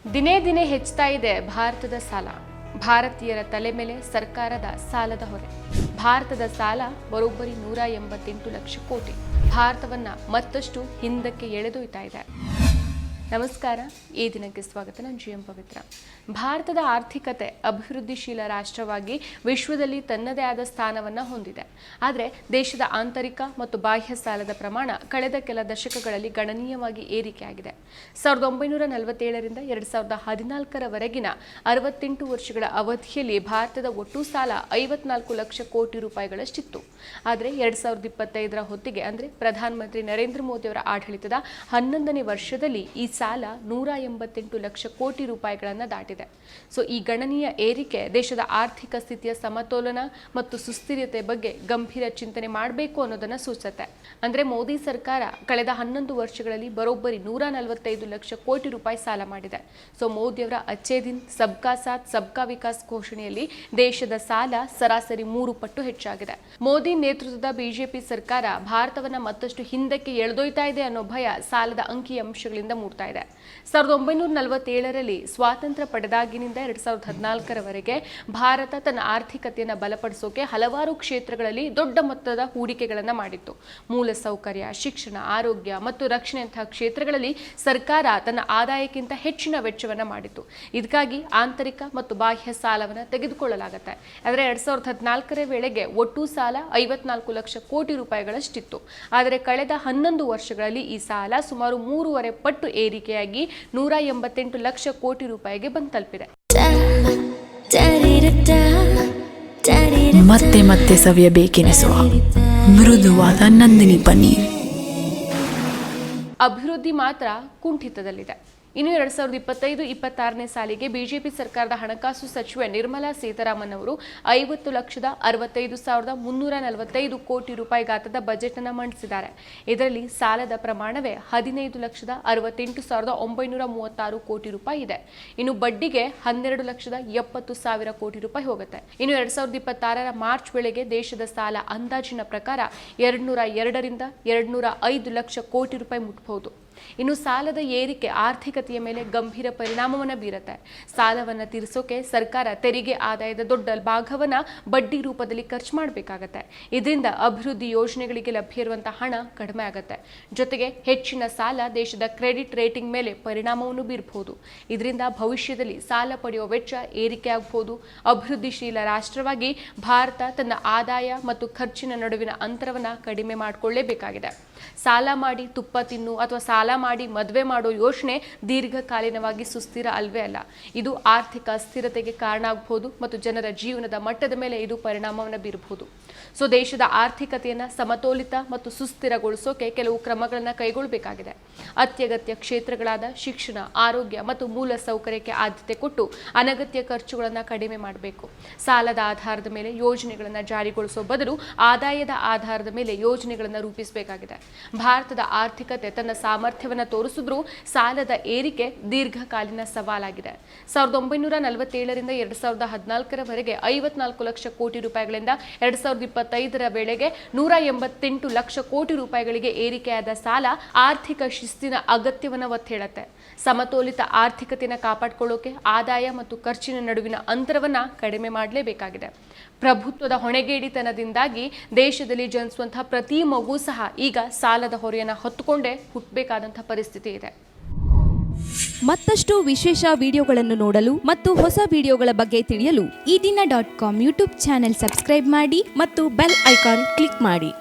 ದಿನೇ ದಿನೇ ಹೆಚ್ಚುತ್ತಾ ಇದೆ ಭಾರತದ ಸಾಲ. ಭಾರತೀಯರ ತಲೆ ಮೇಲೆ ಸರ್ಕಾರದ ಸಾಲದ ಹೊರೆ. ಭಾರತದ ಸಾಲ ಬರೋಬ್ಬರಿ 188 ಲಕ್ಷ ಕೋಟಿ. ಭಾರತವನ್ನ ಮತ್ತಷ್ಟು ಹಿಂದಕ್ಕೆ ಎಳೆದೊಯ್ತಾ ಇದೆ. ನಮಸ್ಕಾರ, ಈ ದಿನಕ್ಕೆ ಸ್ವಾಗತ. ನಾನು GM ಪವಿತ್ರ. ಭಾರತದ ಆರ್ಥಿಕತೆ ಅಭಿವೃದ್ಧಿಶೀಲ ರಾಷ್ಟ್ರವಾಗಿ ವಿಶ್ವದಲ್ಲಿ ತನ್ನದೇ ಆದ ಸ್ಥಾನವನ್ನು ಹೊಂದಿದೆ. ಆದರೆ ದೇಶದ ಆಂತರಿಕ ಮತ್ತು ಬಾಹ್ಯ ಸಾಲದ ಪ್ರಮಾಣ ಕಳೆದ ಕೆಲ ದಶಕಗಳಲ್ಲಿ ಗಣನೀಯವಾಗಿ ಏರಿಕೆಯಾಗಿದೆ. 1947ರಿಂದ 2014ರವರೆಗಿನ 68 ವರ್ಷಗಳ ಅವಧಿಯಲ್ಲಿ ಭಾರತದ ಒಟ್ಟು ಸಾಲ 54 ಲಕ್ಷ ಕೋಟಿ ರೂಪಾಯಿಗಳಷ್ಟಿತ್ತು. ಆದರೆ 2025ರ ಹೊತ್ತಿಗೆ, ಅಂದರೆ ಪ್ರಧಾನಮಂತ್ರಿ ನರೇಂದ್ರ ಮೋದಿ ಅವರ ಆಡಳಿತದ 11ನೇ ವರ್ಷದಲ್ಲಿ ಈ ಸಾಲ 188 ಲಕ್ಷ ಕೋಟಿ ರೂಪಾಯಿಗಳನ್ನು ದಾಟಿದೆ. ಈ ಗಣನೀಯ ಏರಿಕೆ ದೇಶದ ಆರ್ಥಿಕ ಸ್ಥಿತಿಯ ಸಮತೋಲನ ಮತ್ತು ಸುಸ್ಥಿರತೆ ಬಗ್ಗೆ ಗಂಭೀರ ಚಿಂತನೆ ಮಾಡಬೇಕು ಅನ್ನೋದನ್ನ ಸೂಚಿಸುತ್ತೆ. ಅಂದ್ರೆ ಮೋದಿ ಸರ್ಕಾರ ಕಳೆದ 11 ವರ್ಷಗಳಲ್ಲಿ ಬರೋಬ್ಬರಿ 145 ಲಕ್ಷ ಕೋಟಿ ರೂಪಾಯಿ ಸಾಲ ಮಾಡಿದೆ. ಮೋದಿ ಅವರ ಅಚ್ಚೇ ದಿನ್ ಸಬ್ಕಾ ಸಾಥ್ ಸಬ್ಕಾ ವಿಕಾಸ್ ಘೋಷಣೆಯಲ್ಲಿ ದೇಶದ ಸಾಲ ಸರಾಸರಿ 3 ಪಟ್ಟು ಹೆಚ್ಚಾಗಿದೆ. ಮೋದಿ ನೇತೃತ್ವದ ಬಿಜೆಪಿ ಸರ್ಕಾರ ಭಾರತವನ್ನ ಮತ್ತಷ್ಟು ಹಿಂದಕ್ಕೆ ಎಳೆದೊಯ್ತಾ ಇದೆ ಅನ್ನೋ ಭಯ ಸಾಲದ ಅಂಕಿಅಂಶಗಳಿಂದ ಮೂಡ್ತಾ ಇದೆ. 1947ರಲ್ಲಿ ಸ್ವಾತಂತ್ರ್ಯ ಪಡೆದಾಗಿನಿಂದ 2014ರವರೆಗೆ ಭಾರತ ತನ್ನ ಆರ್ಥಿಕತೆಯನ್ನು ಬಲಪಡಿಸೋಕೆ ಹಲವಾರು ಕ್ಷೇತ್ರಗಳಲ್ಲಿ ದೊಡ್ಡ ಮೊತ್ತದ ಹೂಡಿಕೆಗಳನ್ನು ಮಾಡಿತ್ತು. ಮೂಲಸೌಕರ್ಯ, ಶಿಕ್ಷಣ, ಆರೋಗ್ಯ ಮತ್ತು ರಕ್ಷಣೆಯಂತಹ ಕ್ಷೇತ್ರಗಳಲ್ಲಿ ಸರ್ಕಾರ ತನ್ನ ಆದಾಯಕ್ಕಿಂತ ಹೆಚ್ಚಿನ ವೆಚ್ಚವನ್ನು ಮಾಡಿತ್ತು. ಇದಕ್ಕಾಗಿ ಆಂತರಿಕ ಮತ್ತು ಬಾಹ್ಯ ಸಾಲವನ್ನು ತೆಗೆದುಕೊಳ್ಳಲಾಗುತ್ತೆ. ಆದರೆ 2014ರ ವೇಳೆಗೆ ಒಟ್ಟು ಸಾಲ 54 ಲಕ್ಷ ಕೋಟಿ ರೂಪಾಯಿಗಳಷ್ಟಿತ್ತು. ಆದರೆ ಕಳೆದ 11 ವರ್ಷಗಳಲ್ಲಿ ಈ ಸಾಲ ಸುಮಾರು 3.5 ಪಟ್ಟು ಏರಿಕೆಯಾಗಿ 188 ಲಕ್ಷ ಕೋಟಿ ರೂಪಾಯಿಗೆ ಬಂದು ತಲುಪಿದೆ. ಮತ್ತೆ ಮತ್ತೆ ಸವಿಯಬೇಕೆನಿಸುವ ಮೃದುವಾದ ನಂದಿನಿ ಪನ್ನೀರ್. ಅಭಿವೃದ್ಧಿ ಮಾತ್ರ ಕುಂಠಿತದಲ್ಲಿದೆ. ಇನ್ನು 2025-26ನೇ ಸಾಲಿಗೆ ಬಿಜೆಪಿ ಸರ್ಕಾರದ ಹಣಕಾಸು ಸಚಿವೆ ನಿರ್ಮಲಾ ಸೀತಾರಾಮನ್ ಅವರು 50,65,345 ಕೋಟಿ ರೂಪಾಯಿ ಗಾತ್ರದ ಬಜೆಟ್ ಅನ್ನು ಮಂಡಿಸಿದ್ದಾರೆ. ಇದರಲ್ಲಿ ಸಾಲದ ಪ್ರಮಾಣವೇ 15,68,936 ಕೋಟಿ ರೂಪಾಯಿ ಇದೆ. ಇನ್ನು ಬಡ್ಡಿಗೆ 12,70,000 ಕೋಟಿ ರೂಪಾಯಿ ಹೋಗುತ್ತೆ. ಇನ್ನು 2026ರ ಮಾರ್ಚ್ ವೇಳೆಗೆ ದೇಶದ ಸಾಲ ಅಂದಾಜಿನ ಪ್ರಕಾರ 202ರಿಂದ 205 ಲಕ್ಷ ಕೋಟಿ ರೂಪಾಯಿ ಮುಟ್ಟಬಹುದು. ಇನ್ನು ಸಾಲದ ಏರಿಕೆ ಆರ್ಥಿಕತೆಯ ಮೇಲೆ ಗಂಭೀರ ಪರಿಣಾಮವನ್ನು ಬೀರುತ್ತೆ. ಸಾಲವನ್ನು ತೀರಿಸೋಕೆ ಸರ್ಕಾರ ತೆರಿಗೆ ಆದಾಯದ ದೊಡ್ಡ ಭಾಗವನ್ನ ಬಡ್ಡಿ ರೂಪದಲ್ಲಿ ಖರ್ಚು ಮಾಡಬೇಕಾಗತ್ತೆ. ಇದರಿಂದ ಅಭಿವೃದ್ಧಿ ಯೋಜನೆಗಳಿಗೆ ಲಭ್ಯ ಇರುವಂತಹ ಹಣ ಕಡಿಮೆ ಆಗುತ್ತೆ. ಜೊತೆಗೆ ಹೆಚ್ಚಿನ ಸಾಲ ದೇಶದ ಕ್ರೆಡಿಟ್ ರೇಟಿಂಗ್ ಮೇಲೆ ಪರಿಣಾಮವನ್ನು ಬೀರಬಹುದು. ಇದರಿಂದ ಭವಿಷ್ಯದಲ್ಲಿ ಸಾಲ ಪಡೆಯುವ ವೆಚ್ಚ ಏರಿಕೆ ಆಗಬಹುದು. ಅಭಿವೃದ್ಧಿಶೀಲ ರಾಷ್ಟ್ರವಾಗಿ ಭಾರತ ತನ್ನ ಆದಾಯ ಮತ್ತು ಖರ್ಚಿನ ನಡುವಿನ ಅಂತರವನ್ನು ಕಡಿಮೆ ಮಾಡಿಕೊಳ್ಳಲೇಬೇಕಾಗಿದೆ. ಸಾಲ ಮಾಡಿ ತುಪ್ಪ ತಿನ್ನು ಅಥವಾ ಸಾಲ ಮಾಡಿ ಮದುವೆ ಮಾಡೋ ಯೋಚನೆ ದೀರ್ಘಕಾಲೀನವಾಗಿ ಸುಸ್ಥಿರ ಅಲ್ವೇ ಅಲ್ಲ. ಇದು ಆರ್ಥಿಕ ಅಸ್ಥಿರತೆಗೆ ಕಾರಣ ಆಗಬಹುದು ಮತ್ತು ಜನರ ಜೀವನದ ಮಟ್ಟದ ಮೇಲೆ ಇದು ಪರಿಣಾಮವನ್ನು ಬೀರಬಹುದು. ದೇಶದ ಆರ್ಥಿಕತೆಯನ್ನು ಸಮತೋಲಿತ ಮತ್ತು ಸುಸ್ಥಿರಗೊಳಿಸೋಕೆ ಕೆಲವು ಕ್ರಮಗಳನ್ನು ಕೈಗೊಳ್ಳಬೇಕಾಗಿದೆ. ಅತ್ಯಗತ್ಯ ಕ್ಷೇತ್ರಗಳಾದ ಶಿಕ್ಷಣ, ಆರೋಗ್ಯ ಮತ್ತು ಮೂಲ ಸೌಕರ್ಯಕ್ಕೆ ಆದ್ಯತೆ ಕೊಟ್ಟು ಅನಗತ್ಯ ಖರ್ಚುಗಳನ್ನು ಕಡಿಮೆ ಮಾಡಬೇಕು. ಸಾಲದ ಆಧಾರದ ಮೇಲೆ ಯೋಜನೆಗಳನ್ನು ಜಾರಿಗೊಳಿಸೋ ಬದಲು ಆದಾಯದ ಆಧಾರದ ಮೇಲೆ ಯೋಜನೆಗಳನ್ನು ರೂಪಿಸಬೇಕಾಗಿದೆ. ಭಾರತದ ಆರ್ಥಿಕತೆ ತನ್ನ ಸಾಮರ್ಥ್ಯವನ್ನು ತೋರಿಸಿದ್ರೂ ಸಾಲದ ಏರಿಕೆ ದೀರ್ಘಕಾಲೀನ ಸವಾಲಾಗಿದೆ. 1947ರಿಂದ 2014ರವರೆಗೆ 54 ಲಕ್ಷ ಕೋಟಿ ರೂಪಾಯಿಗಳಿಂದ 2025ರ ವೇಳೆಗೆ 188 ಲಕ್ಷ ಕೋಟಿ ರೂಪಾಯಿಗಳಿಗೆ ಏರಿಕೆಯಾದ ಸಾಲ ಆರ್ಥಿಕ ಶಿಸ್ತಿನ ಅಗತ್ಯವನ್ನು ಒತ್ತಿ ಹೇಳುತ್ತೆ. ಸಮತೋಲಿತ ಆರ್ಥಿಕತೆಯನ್ನು ಕಾಪಾಡಿಕೊಳ್ಳೋಕೆ ಆದಾಯ ಮತ್ತು ಖರ್ಚಿನ ನಡುವಿನ ಅಂತರವನ್ನು ಕಡಿಮೆ ಮಾಡಲೇಬೇಕಾಗಿದೆ. ಪ್ರಭುತ್ವದ ಹೊಣೆಗೇಡಿತನದಿಂದಾಗಿ ದೇಶದಲ್ಲಿ ಜನಿಸುವಂತಹ ಪ್ರತಿ ಮಗು ಸಹ ಈಗ ಸಾಲದ ಹೊರೆಯನ್ನು ಹೊತ್ತುಕೊಂಡೇ ಹುಟ್ಟಬೇಕಾದಂತಹ ಪರಿಸ್ಥಿತಿ ಇದೆ. ಮತ್ತಷ್ಟು ವಿಶೇಷ ವಿಡಿಯೋಗಳನ್ನು ನೋಡಲು ಮತ್ತು ಹೊಸ ವಿಡಿಯೋಗಳ ಬಗ್ಗೆ ತಿಳಿಯಲು EDina.com ಯೂಟ್ಯೂಬ್ ಚಾನೆಲ್ ಸಬ್ಸ್ಕ್ರೈಬ್ ಮಾಡಿ ಮತ್ತು ಬೆಲ್ ಐಕಾನ್ ಕ್ಲಿಕ್ ಮಾಡಿ.